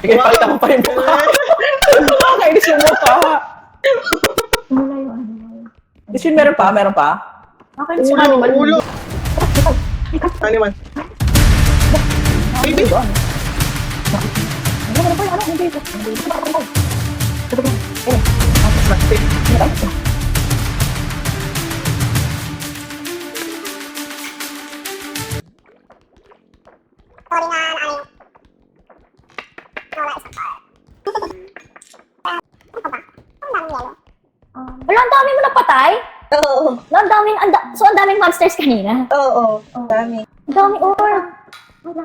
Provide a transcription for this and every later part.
Sige, pakita ko pa yung mukha. Nakakainis yung mukha. Wala yung animal. Isin, meron pa? Meron pa? Nakakainis yung animal. Ulo! Animal. Baby? Meron pa yung ano? Hindi. Wala, ang dami mo napatay? Oo. Wala, ang daming, so ang daming monsters kanina. Oo. Dami. Ang dami, or. Wala.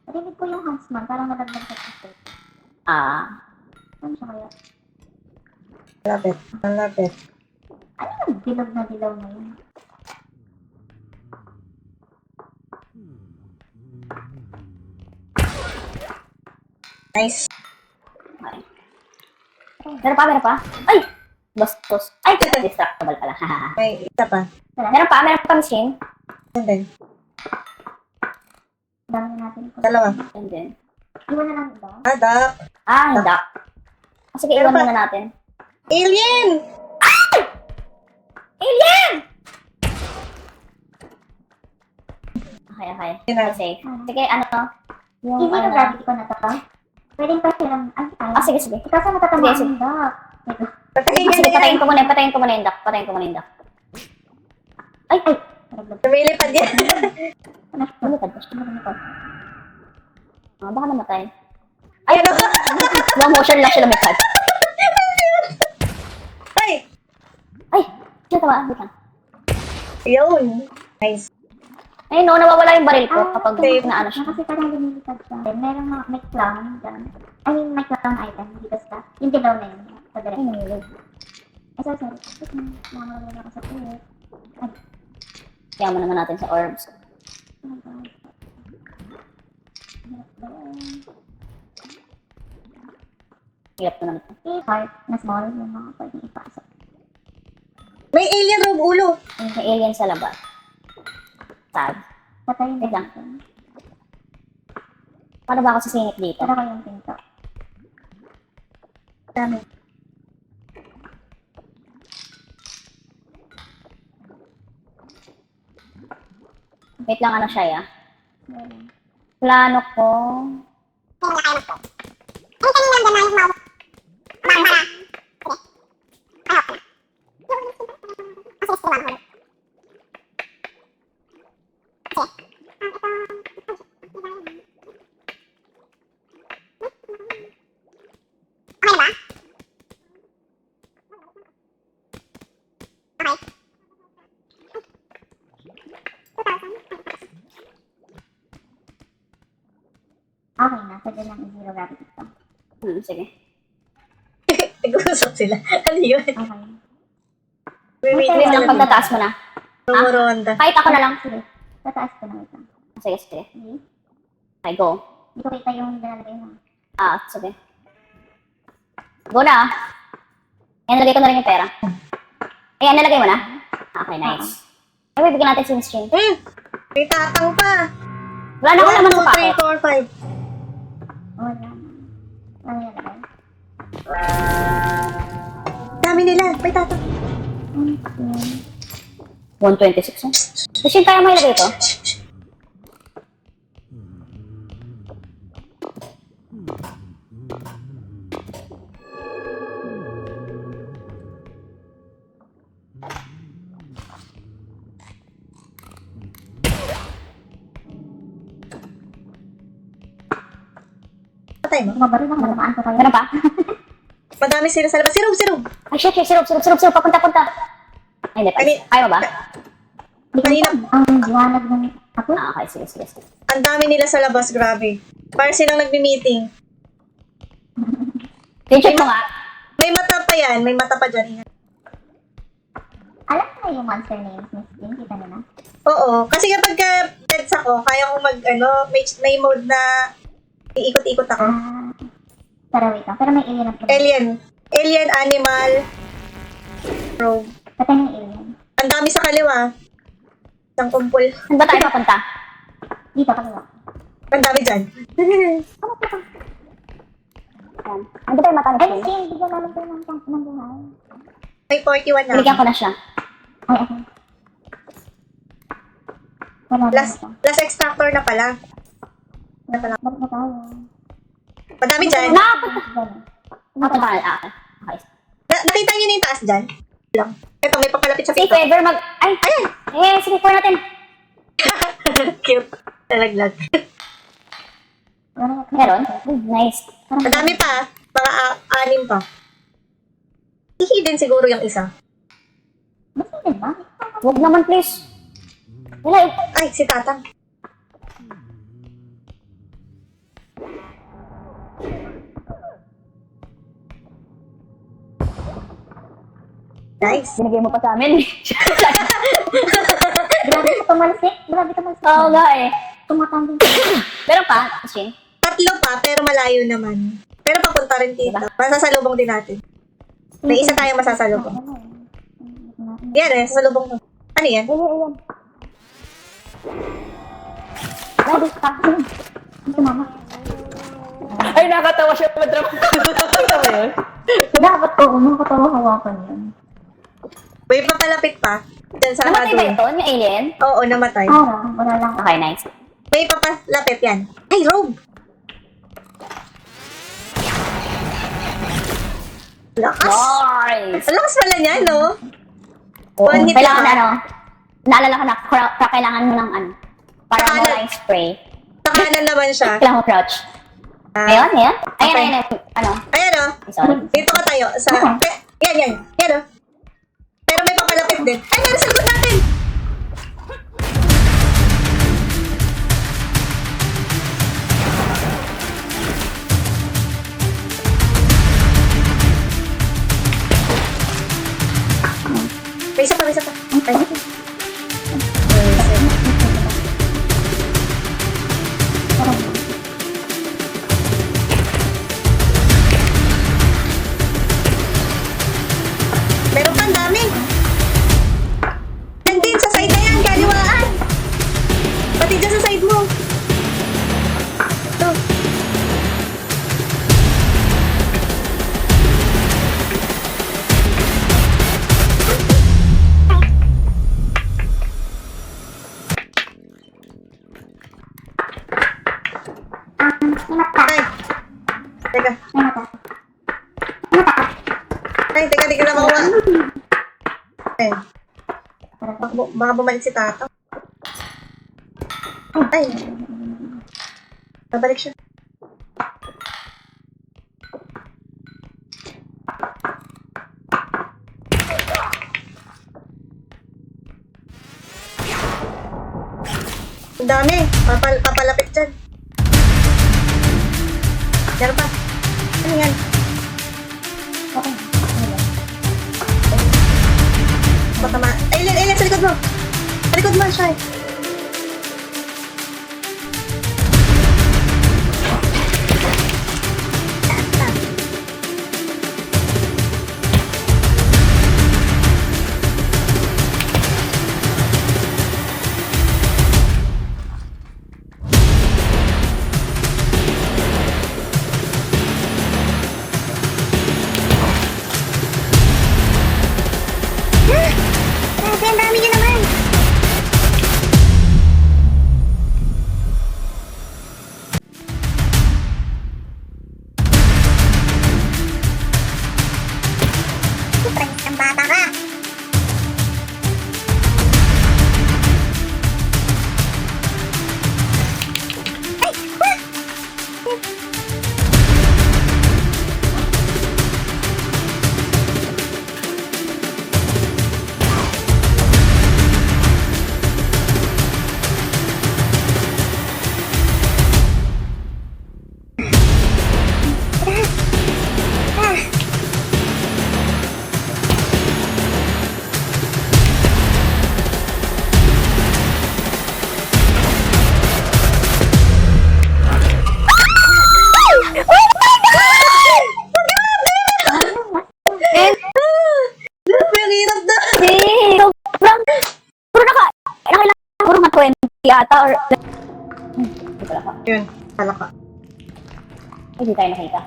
Narinig ko yung huntsman, parang nadagdag sa puso. Ah. Ano siya kaya? Malapit. Malapit. Ano yung dilaw na dilaw na yun? Nice. Okay. Meron pa? Ay! Bastos. Ay, distractable pala. May isa pa. Meron pa machine. Yan din. Dami natin ito. Dalawa. And then, iwan na lang ito. Duck. Hindi. Sige, iwan muna natin. Alien! Alien! Okay. Yun na. Safe. Sige, ano? Yung ano na. Ko na to. Pwedeng pa silang, sige. Ikaw sa matatamaan yung duck. Sige, patayin ko muna yung duck. Ay! Lumilipad yan. Lumipad. Baka namatay. Ay, ano? Slow motion lang siya lumipad. Ay! Ay! Siya tawa. Wait lang. Yun. Nice. Ayun, no, nawawala yung baril ko kapag naano siya. Kasi parang lumilipad ka. Merong may clown dyan. I mean, may clown item dito sa, yung dilaw na yun. Sa direct. Ay, sorry. Nakamalala ako sa plate. Ay, Kaya mo naman natin sa orbs. oh my God. Hirap ko naman. Heart na small yung mga pwedeng ipasok. May alien robe ulo. Yung may alien sa labas. Sad. Patayin Wait lang. natin. Paano ba ako sisingit dito? Para ko yung pinto. Dami. Wait lang, ano siya ya? Meron. Plano ko. Okay na. Pwede lang i-zero gravity ito. Sige. Nag-usap sila. Ano yun? Okay. May Wait meeting lang, pagtataas mo na. Tumuronda. Kahit ako na lang. Sige. Tataas ko na ito. Sige. Sige. Okay, go. Hindi ko kita yung nilalagay mo. Sige. Go na. Ayan, nalagay ko na rin yung pera. Ayan, nalagay mo na? Okay, nice. Ay, bibigyan natin sin string. May tatang pa. Wala na ako naman sa 1, 2, packet. 3, 4, 5. Wala na. Ano nilalagay? Dami nila. May tatang. 126 eh. Kasi kaya mo ilagay ito? Patay mo. Bumabaro lang. Malamaan ko kayo. Meron pa? Madami sila sa labas. Sirup. Ay, shit, sirup. Papunta. Ay, hindi pa. Kani- Kaya mo ba? Kanina, Ang liwanag ng ako. Okay, sige. ang dami nila sa labas. Grabe. Para silang nagmi-meeting. Check mo nga. May mata pa yan. May mata pa dyan. Ingat. Alam mo na yung monster names, Miss Jane? Kita mo na? Oo. Kasi kapag pets ako, kaya ko may mode na iikot-ikot ako. Pero wait lang. Pero may alien na Alien, animal, rogue. Patay ng alien. Ang dami sa kaliwa. Isang kumpul. Saan ba tayo papunta? Dito, kaliwa. Ang dami dyan. Yan. Ando pa yung mata ni Ay, Queen. Queen, bigyan namin kayo ng buhay. May 41 na. Binigyan ko na siya. Ay, okay. Wala na Last, ito. last extractor na pala. Balik na tayo. Madami dyan. Ako ba? Okay. Nakita niyo na yung taas dyan? Lang. Ito, may papalapit sa Si pito. Fever mag... Ay! Ayan! Eh, sige, pour natin. Cute. Talaglag. Meron? Nice. Madami pa. Mga 6 pa. Hihidden siguro yung isa. Basta din ba? Huwag naman, please. Wala eh. Ay, si Tatang. Nice. Binigay mo pa sa amin. Grabe ka tumalsik. Grabe ka tumalsik. Oo nga eh. Tumatambing. Meron pa, Shin? 3 pa, pero malayo naman. Pero papunta rin dito. Masasalubong din natin. May isa tayong masasalubong. Yan eh, sasalubong ko. Ano yan? Ayan. Grabe ka. Ito mama. Ay, nakatawa siya madrama. Nakita mo yun? Dapat ko, nakatawa hawakan yun. May papalapit pa. Diyan sa Namatay ba hardware. ito, yung alien? Oo, namatay. Wala lang. Okay, nice. May papalapit yan. Ay, Rogue! Lakas! Nice! Ang lakas pala niya, no? Oo, One hit kailangan lang. ano, naalala ko na, kailangan mo ng ano, para Kanan. mawala yung spray. Sa kanan naman siya. Kailangan mo crouch. Ah, Ayan, ayan. Ayan, Okay. ayan, ano. Ayan, oh. Sorry. Dito ka tayo. Sa... Yan. Yan, oh. Pero may papalapit din. Ay, meron sa likod natin! May isa pa. Ay. Meron pang dami. Yan din, sa side na yan, kaliwaan. Pati dyan sa side mo. Ito. Ay. Teka. Ay, teka, di ko na makuha. Ay. Baka bumalik si Tata. Ay. Babalik siya. Ang dami. Papalapit dyan. Meron pa. Ano yan? Baka ma... Ay, sa likod mo! Sa likod mo, Shai! Grabe, ang dami niyo naman! Friends, ang bata ka! Ay! Ah! And, Ang hirap na! sobrang, puro nakailangan, puro mga 20 ata, or, hindi pala pa. Yun, talaka. Hindi tayo nakita.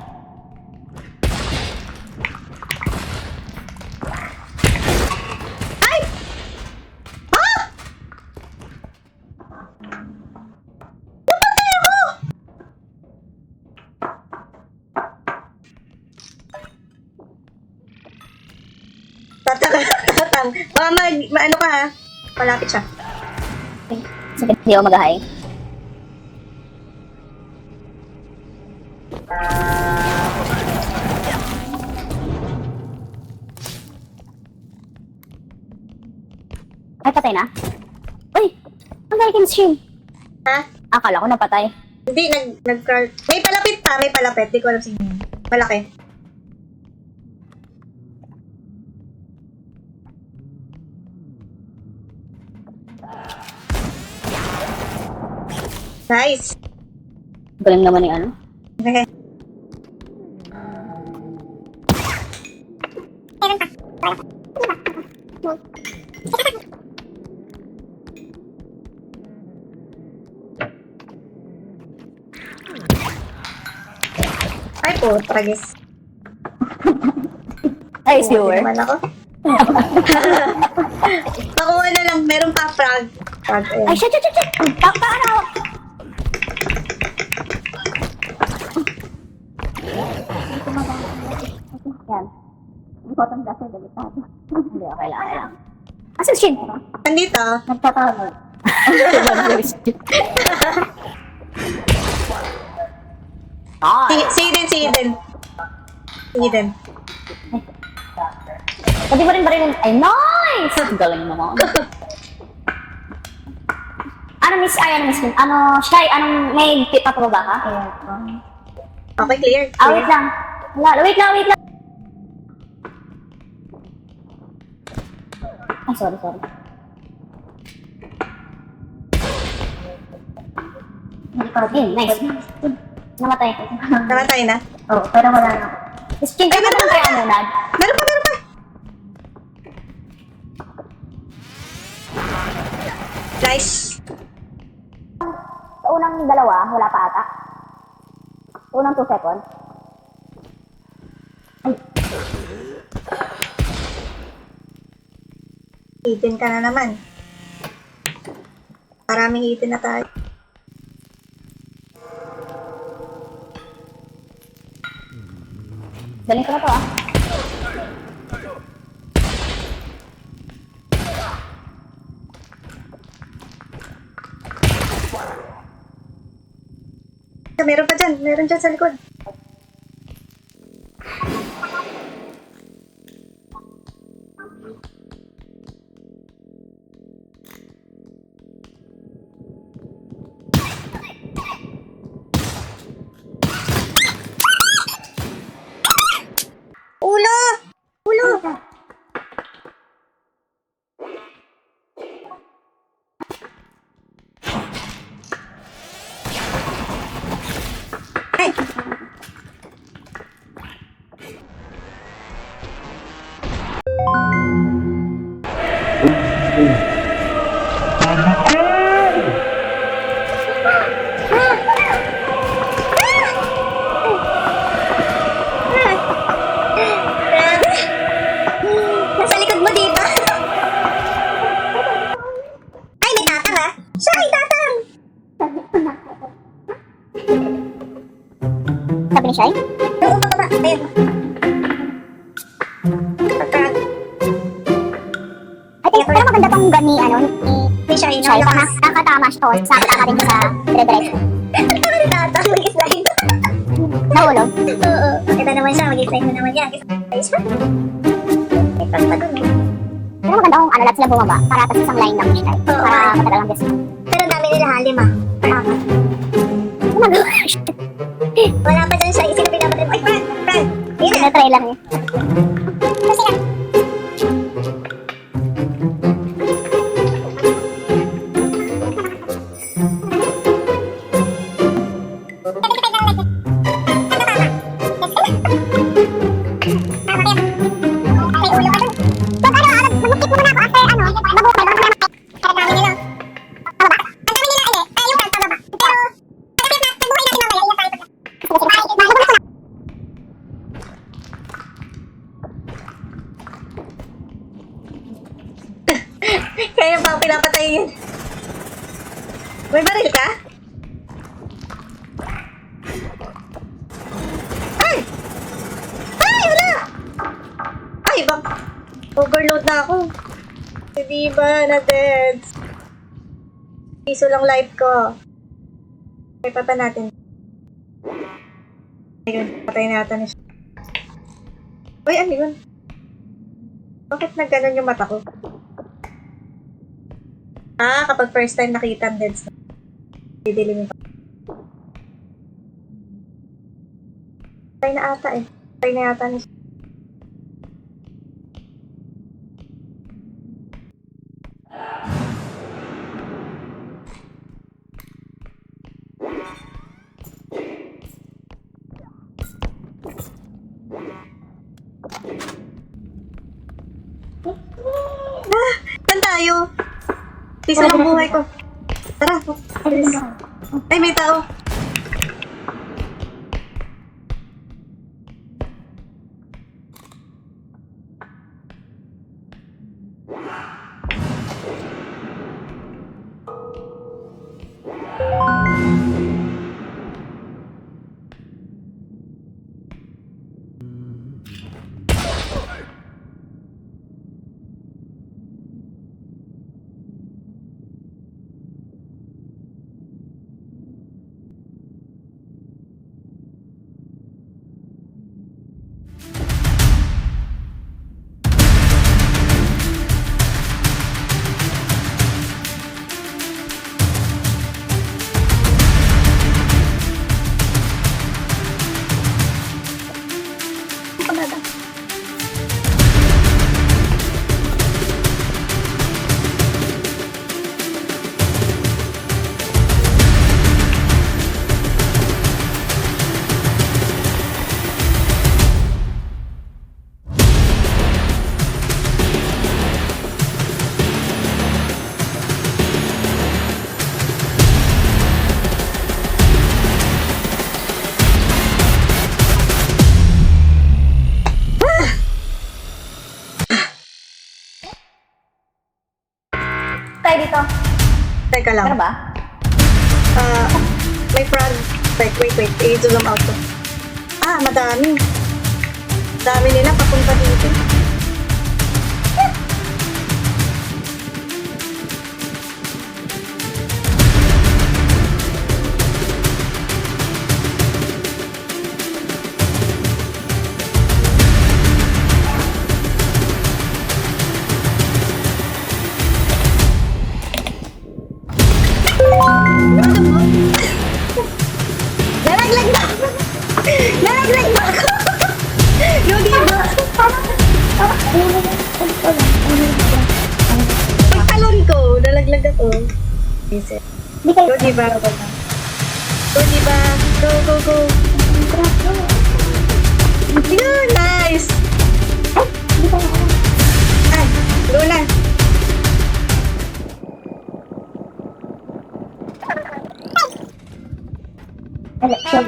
Tatang. Baka ano ka ha? Malapit siya. Sige, hindi ako mag-hi. Ay, patay na? Uy! Ang galing stream. Ha? Akala ko napatay. Hindi, nag-crawl. May palapit pa, may palapit. Di ko alam sino yun. Malaki. Nice. Galing naman ni ano. Okay. Ay po, tragis. Ay, viewer. Naman ako. Pakuha na lang, meron pa frog. Frog, Ay, ayun. shit! Paano? Yan. Bottom kasi delikado. Hindi, okay lang. Asan stream? Nandito. Nagtatawag. Ah, Si Eden. pwede mo rin barilin. Ay, nice! Galing naman. Ano, miss? Ano, Shy, anong, may tip pa ba ka? Okay, clear. Wait lang. Wait lang. Ay, sorry. Nice. Namatay. Namatay na. Oo, pero wala na. Stream ka naman kaya muna. Meron pa. Nice. Sa unang dalawa, wala pa ata. Sa unang 2 seconds. Eden ka na naman. Maraming Eden na tayo. Galing ko na to ah. Meron pa dyan. Meron dyan sa likod. Ulo! Ay! Nasa likod mo, di ba? Ay, may tatang ah! Siya ay tatang! Sabi ni Shy? Oo, baba. Ayun. Pagka- I think, pero maganda tong gani, ano, May siya, ni Shy. Nakatama siya. O, sakit din siya sa dire-diretso. Tama ni tatang, mag-slide. Nahulog. Oo. Ito naman siya, mag-slide mo naman yan. Ay, siya. May pagpag mo. Pero maganda kung ano, lahat sila bumaba. Para tapos isang line lang ni Shy. Oo, Para nga. matagal ang guess mo. Pero ang dami nila, 5. Wala pa dyan siya. Sino pinapatay mo? Ay, Brad! Yun na. Tinatry lang eh. Kasi na. Kaya pa ako pinapatay yun. May baril ka? Ay! Ay, wala! Ay, bak... Overload na ako. Si Diva na dead. Piso lang life ko. Okay, pata natin. Ayun, patay na yata na siya. Uy, ano yun? Bakit nagganon yung mata ko? Ah, kapag first time nakita ang deads. Didilim pa. Patay na ata eh. Patay na yata na siya. Saan tayo? Piso lang buhay ko. Tara. Bilis. Ay, may tao. Tayo dito. Teka lang. Ano ba? May frog. Wait. I need to zoom out to. Ah, madami. Dami nila papunta dito. Nalaglag na! Nalaglag na ako! No, Diva! Pagtalon ko, nalaglag ako. Hindi kayo. Go, Diva. Go, Diva. Go. Yeah, nice! Hindi kayo. Ay, go na. Election.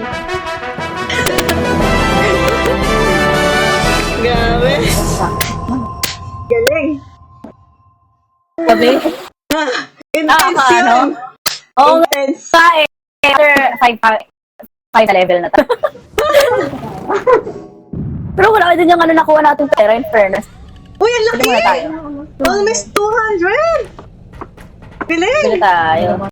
Grabe. Galing. Gabi? Intense ano? yun. Oo nga Intense. eh. After 5 na level na to. Pero wala din yung ano nakuha natin pera, in fairness. Uy, ang laki! Bili muna tayo. Almost 200! Bili Galing! tayo.